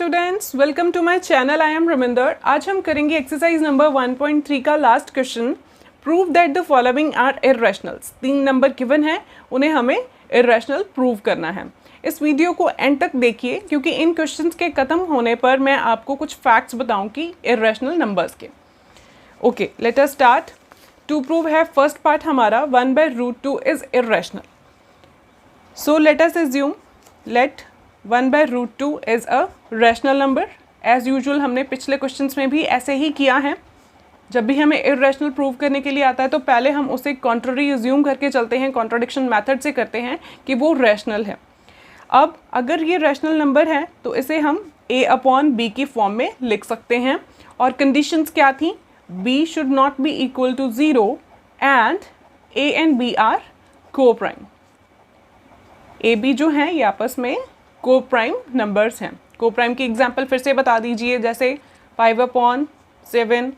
Students, welcome to my channel. I am Raminder. आज हम करेंगे एक्सरसाइज नंबर 1.3 का last question. Prove that the following are irrationals. 3 number given है, उन्हें हमें इर्रेशनल प्रूव करना है। इस वीडियो को एंड तक देखिए क्योंकि इन क्वेश्चंस के ख़त्म होने पर मैं आपको कुछ फैक्ट्स बताऊंगी इर्रेशनल नंबर्स के। Okay, let us start. To prove है फर्स्ट पार्ट हमारा 1/√2 is irrational. So let us assume let 1/√2 is a rational number. As usual हमने पिछले क्वेश्चंस में भी ऐसे ही किया है। जब भी हमें इर्रेशनल प्रूव करने के लिए आता है तो पहले हम उसे कॉन्ट्ररी एज्यूम करके चलते हैं, कॉन्ट्रडिक्शन मेथड से करते हैं कि वो रैशनल है। अब अगर ये रैशनल नंबर है तो इसे हम a/b की फॉर्म में लिख सकते हैं। और कंडीशंस क्या थी? b should not be equal to 0 and a and b are coprime. a b जो है ये आपस में को प्राइम नंबर्स हैं। को प्राइम की एग्जांपल फिर से बता दीजिए, जैसे 5/7,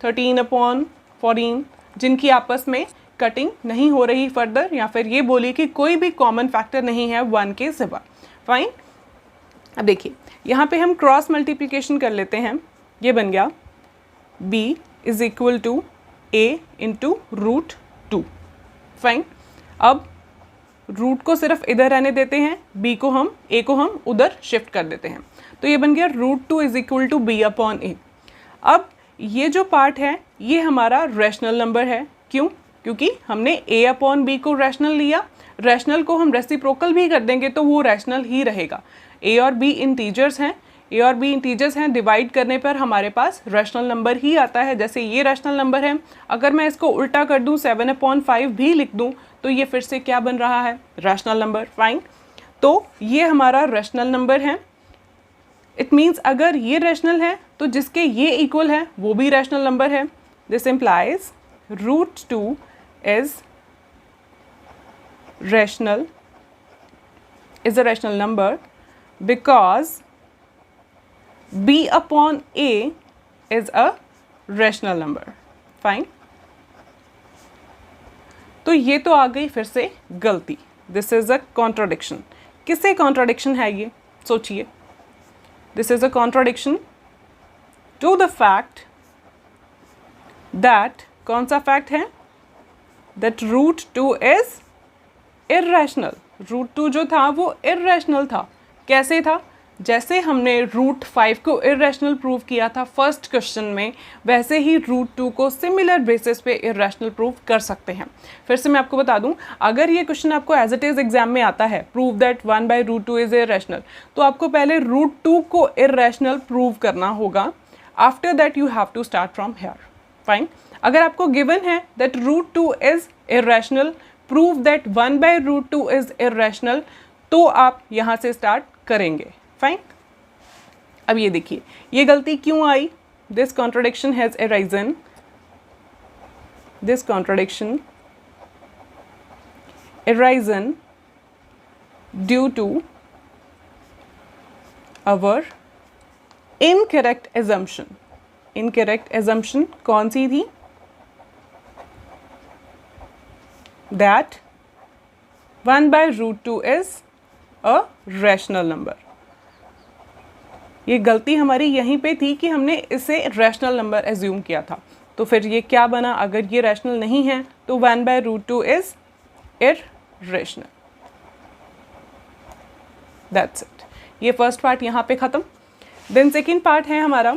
13/14, जिनकी आपस में कटिंग नहीं हो रही फर्दर, या फिर ये बोलिए कि कोई भी कॉमन फैक्टर नहीं है 1 के सिवा। फाइन। अब देखिए यहाँ पे हम क्रॉस मल्टीप्लिकेशन कर लेते हैं। ये बन गया b is equal to a into √2। Fine. अब रूट को सिर्फ इधर रहने देते हैं, a को हम उधर शिफ्ट कर देते हैं, तो ये बन गया √2 इज इक्वल टू b/a। अब ये जो पार्ट है ये हमारा रैशनल नंबर है। क्यों? क्योंकि हमने a/b को रैशनल लिया। रैशनल को हम रेसिप्रोकल भी कर देंगे तो वो रैशनल ही रहेगा। a और b इंटीजर्स हैं, डिवाइड करने पर हमारे पास रैशनल नंबर ही आता है। जैसे ये रैशनल नंबर है, अगर मैं इसको उल्टा कर दूं 7/5 भी लिख दूं तो ये फिर से क्या बन रहा है? Rational number. फाइन। तो ये हमारा रैशनल नंबर है। इट मीन्स अगर ये रैशनल है तो जिसके ये इक्वल है वो भी रैशनल नंबर है। This implies √2 is a rational number because b/a is a rational number. Fine. तो ये तो आ गई फिर से गलती। This is a contradiction. किससे कॉन्ट्राडिक्शन है ये? सोचिए। This is a contradiction to the fact that, कौन सा फैक्ट है? That √2 is irrational. √2 जो था वो इर्रेशनल था। कैसे था? जैसे हमने √5 को इर्रेशनल प्रूव किया था फर्स्ट क्वेश्चन में, वैसे ही √2 को सिमिलर बेसिस पे इर्रेशनल प्रूव कर सकते हैं। फिर से मैं आपको बता दूं, अगर ये क्वेश्चन आपको एज इट इज एग्जाम में आता है, प्रूव दैट 1/√2 इज इर्रेशनल, तो आपको पहले √2 को इर्रेशनल प्रूव करना होगा। After that you have to start from here. Fine. अगर आपको गिवन है that √2 is irrational, prove that 1/√2 is irrational, तो आप यहाँ से स्टार्ट करेंगे। फाइन। अब ये देखिए ये गलती क्यों आई? This contradiction has arisen, due to our incorrect assumption. Incorrect assumption कौन सी थी? That 1/√2 is a rational number. ये गलती हमारी यहीं पे थी कि हमने इसे रैशनल नंबर एज्यूम किया था। तो फिर ये क्या बना? अगर ये रैशनल नहीं है तो 1/√2 इज इर्रेशनल। That's it. ये फर्स्ट पार्ट यहाँ पे ख़त्म। देन सेकेंड पार्ट है हमारा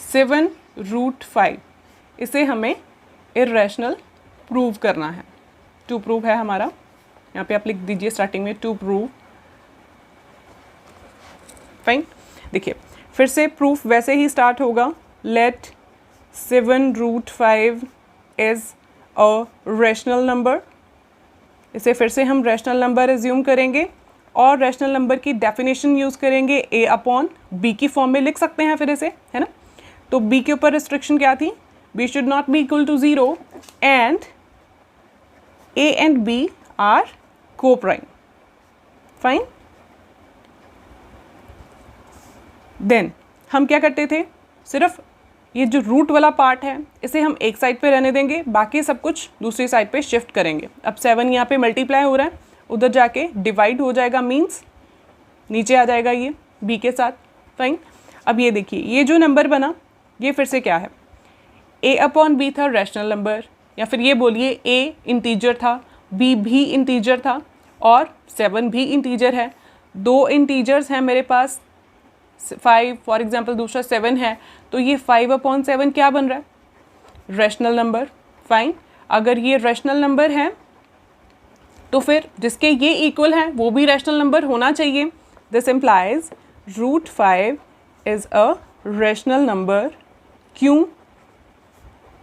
7√5। इसे हमें इर्रेशनल प्रूव करना है। टू प्रूव है हमारा, यहाँ पे आप लिख दीजिए स्टार्टिंग में टू प्रूव। फाइन। देखिए फिर से प्रूफ वैसे ही स्टार्ट होगा। Let 7√5 is a rational number. इसे फिर से हम रैशनल नंबर एज्यूम करेंगे और रैशनल नंबर की डेफिनेशन यूज़ करेंगे। a/b की फॉर्म में लिख सकते हैं फिर इसे, है ना। तो b के ऊपर रिस्ट्रिक्शन क्या थी? b should not be equal to 0 and a and b are coprime. फाइन। देन हम क्या करते थे? सिर्फ ये जो रूट वाला पार्ट है इसे हम एक साइड पे रहने देंगे, बाकी सब कुछ दूसरी साइड पे शिफ्ट करेंगे। अब 7 यहाँ पे मल्टीप्लाई हो रहा है, उधर जाके डिवाइड हो जाएगा, मीन्स नीचे आ जाएगा ये b के साथ। फाइन। अब ये देखिए ये जो नंबर बना ये फिर से क्या है, a अपॉन b था रैशनल नंबर, या फिर ये बोलिए a इंटीजर था, b भी इंटीजर था और 7 भी इंटीजर है। दो इंटीजर्स हैं मेरे पास, 5 फॉर एग्जांपल, दूसरा 7 है, तो ये 5/7 क्या बन रहा है, रैशनल नंबर। फाइन। अगर ये रैशनल नंबर है तो फिर जिसके ये इक्वल है वो भी रैशनल नंबर होना चाहिए। This implies √5 is a rational number. क्यों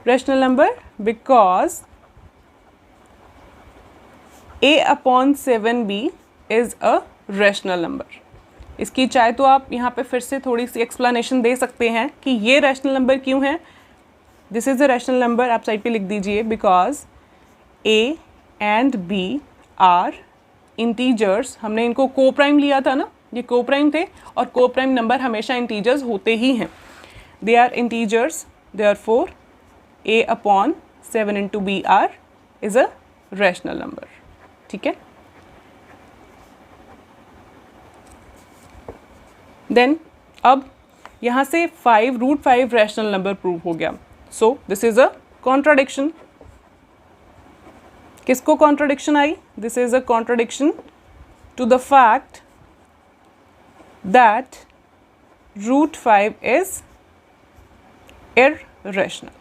rational number? Because a/7b is a rational number. इसकी चाहे तो आप यहाँ पे फिर से थोड़ी सी एक्सप्लेनेशन दे सकते हैं कि ये रैशनल नंबर क्यों है। This is a rational number, आप साइड पे लिख दीजिए, because a and b are integers. हमने इनको को प्राइम लिया था ना, ये को प्राइम थे और को प्राइम नंबर हमेशा इंटीजर्स होते ही हैं। They are integers, therefore a/7 into b are is a rational number. ठीक है। देन अब यहाँ से √5 रैशनल नंबर प्रूव हो गया। So this is a contradiction. किसको कॉन्ट्राडिक्शन आई? This is a contradiction to the fact that √5 is irrational.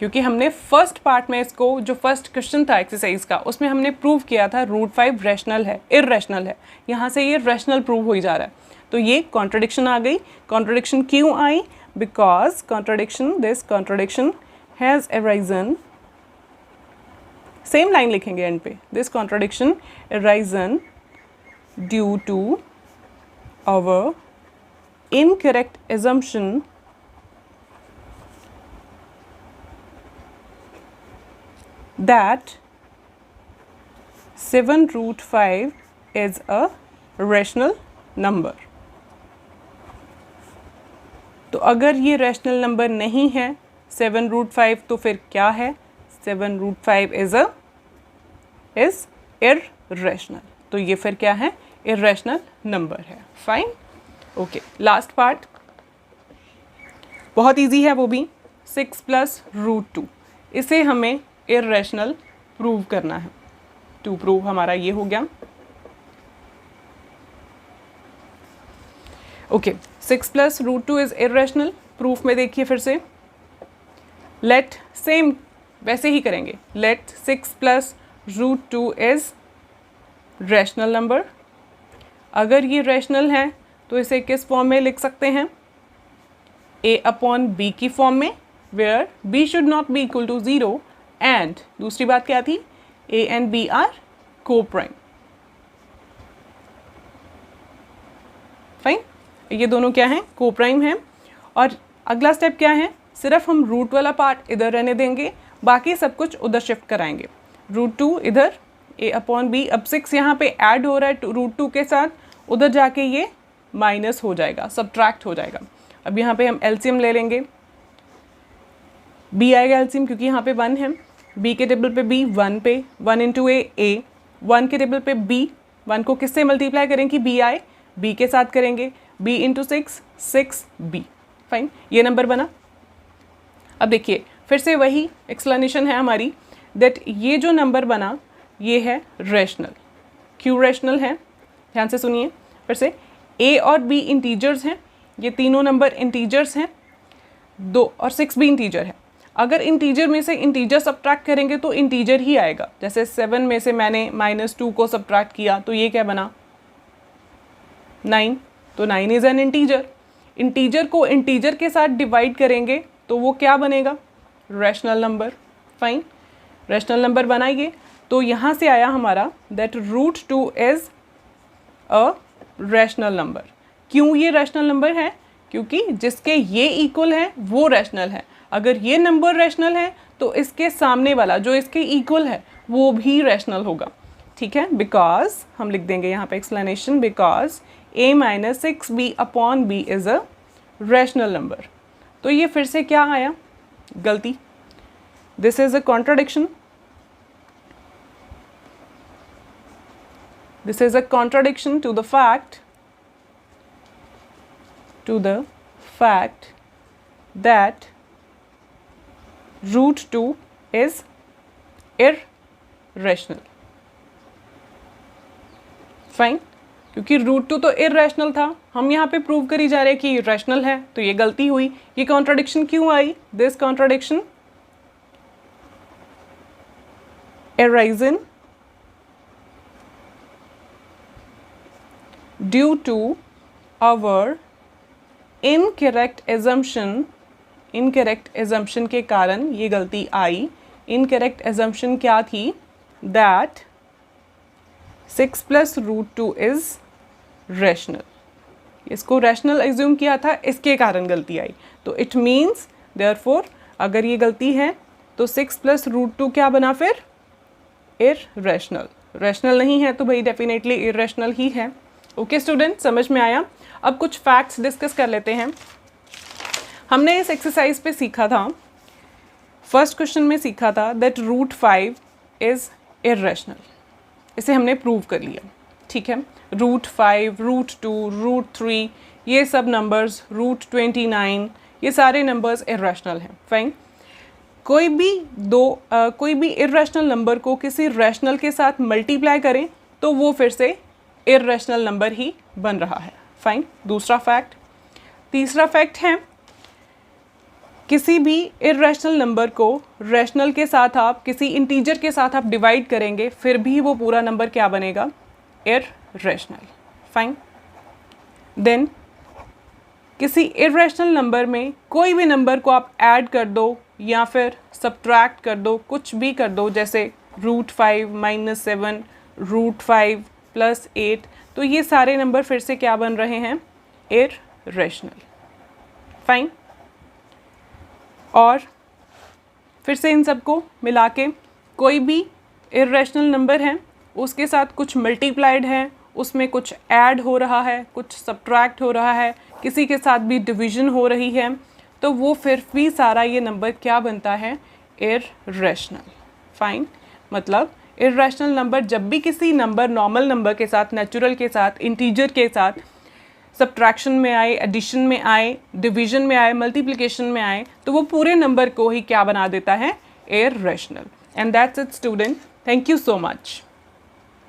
क्योंकि हमने फर्स्ट पार्ट में इसको, जो फर्स्ट क्वेश्चन था एक्सरसाइज का, उसमें हमने प्रूव किया था √5 रैशनल है, इररेशनल है। यहाँ से ये रैशनल प्रूव हो ही जा रहा है, तो ये कॉन्ट्रडिक्शन आ गई। कॉन्ट्रडिक्शन क्यों आई? Because contradiction, this contradiction has arisen, same line लिखेंगे एंड पे, this contradiction arisen due to our incorrect assumption that 7√5 is a rational number। तो अगर ये रैशनल नंबर नहीं है 7√5 तो फिर क्या है? 7√5 इज़ इररेशनल। तो ये फिर क्या है? इररेशनल नंबर है। फाइन। ओके, लास्ट पार्ट बहुत इजी है, वो भी 6 + √2। इसे हमें इररेशनल प्रूव करना है। टू प्रूव हमारा ये हो गया। Okay, 6 + √2 is irrational. प्रूफ में देखिए फिर से, लेट सेम वैसे ही करेंगे, लेट 6 + √2 इज रैशनल नंबर। अगर ये रैशनल है तो इसे किस फॉर्म में लिख सकते हैं? a/b की फॉर्म में, where b should not be equal to 0 and दूसरी बात क्या थी? a and b are coprime. फाइन, ये दोनों क्या हैं? को प्राइम हैं। और अगला स्टेप क्या है? सिर्फ हम रूट वाला पार्ट इधर रहने देंगे, बाकी सब कुछ उधर शिफ्ट कराएंगे। √2 इधर, a/b। अब 6 यहाँ पे ऐड हो रहा है √2 के साथ, उधर जाके ये माइनस हो जाएगा, सब्ट्रैक्ट हो जाएगा। अब यहाँ पे हम एलसीएम ले लेंगे, b आएगा एलसीएम क्योंकि यहाँ पे 1 है। b के टेबल पे b, 1 पे 1 इंटू a, 1 के टेबल पे b, 1 को किससे मल्टीप्लाई करेंगे? b आए, b के साथ करेंगे, b इंटू 6, 6b। फाइन, ये नंबर बना। अब देखिए फिर से वही एक्सप्लेनेशन है हमारी, दैट ये जो नंबर बना ये है रैशनल। क्यों रैशनल है? ध्यान से सुनिए फिर से। a और b इंटीजर्स हैं, ये तीनों नंबर इंटीजर्स हैं, 2 और 6 भी इंटीजर है। अगर इंटीजर में से इंटीजर सब्ट्रैक्ट करेंगे तो इंटीजर ही आएगा। जैसे 7 में से मैंने -2 को सब्ट्रैक्ट किया तो ये क्या बना? 9। तो 9 इज़ एन इंटीजर। इंटीजर को इंटीजर के साथ डिवाइड करेंगे तो वो क्या बनेगा? Rational number. Fine, rational number बनाइए। तो यहाँ से आया हमारा that √2 is a rational number. क्यों ये रैशनल नंबर है? क्योंकि जिसके ये इक्वल है वो रैशनल है। अगर ये नंबर रैशनल है तो इसके सामने वाला जो इसके इक्वल है वो भी रैशनल होगा। ठीक है, बिकॉज हम लिख देंगे यहाँ पे explanation, because a - 6b/b is a rational number. तो ये फिर से क्या आया? गलती। This is a contradiction. This is a contradiction to the fact to the fact that root 2 is irrational. Fine, क्योंकि रूट 2 तो इररेशनल था, हम यहाँ पे प्रूव करी जा रहे हैं कि रैशनल है, तो ये गलती हुई। ये कॉन्ट्राडिक्शन क्यों आई? This contradiction arisen due to our incorrect assumption के कारण ये गलती आई। incorrect assumption क्या थी? that 6 plus root 2 is rational। इसको रैशनल एज्यूम किया था, इसके कारण गलती आई। तो इट मीन्स देयरफॉर अगर ये गलती है तो 6 प्लस रूट 2 क्या बना फिर? इररेशनल। रैशनल नहीं है तो भाई डेफिनेटली इररेशनल ही है। ओके स्टूडेंट, समझ में आया? अब कुछ फैक्ट्स डिस्कस कर लेते हैं। हमने इस एक्सरसाइज पे सीखा था, फर्स्ट क्वेश्चन में सीखा था दैट रूट 5 इज इररेशनल। इसे हमने प्रूव कर लिया, ठीक है। रूट 5, रूट 2, रूट 3, ये सब नंबर्स, रूट 29, ये सारे नंबर्स इररेशनल हैं। फाइन, कोई भी इररेशनल नंबर को किसी रैशनल के साथ मल्टीप्लाई करें तो वो फिर से इररेशनल नंबर ही बन रहा है। फाइन, दूसरा फैक्ट। तीसरा फैक्ट है किसी भी इररेशनल नंबर को रैशनल के साथ आप किसी इंटीजर के साथ आप डिवाइड करेंगे फिर भी वो पूरा नंबर क्या बनेगा? इररेशनल। फाइन, देन किसी इररेशनल नंबर में कोई भी नंबर को आप ऐड कर दो या फिर सब्ट्रैक्ट कर दो, कुछ भी कर दो, जैसे रूट 5 माइनस 7, रूट 5 प्लस 8, तो ये सारे नंबर फिर से क्या बन रहे हैं? इररेशनल। फाइन, और फिर से इन सबको मिला के कोई भी इररेशनल नंबर है उसके साथ कुछ मल्टीप्लाइड है, उसमें कुछ ऐड हो रहा है, कुछ सब्ट्रैक्ट हो रहा है, किसी के साथ भी डिवीजन हो रही है, तो वो फिर भी सारा ये नंबर क्या बनता है? इररेशनल। फाइन, मतलब इररेशनल नंबर जब भी किसी नंबर नॉर्मल नंबर के साथ, नेचुरल के साथ, इंटीजर के साथ सब्ट्रैक्शन में आए, एडिशन में आए, डिवीजन में आए, मल्टीप्लिकेशन में आए, तो वो पूरे नंबर को ही क्या बना देता है? Irrational. And that's it student, thank you so much.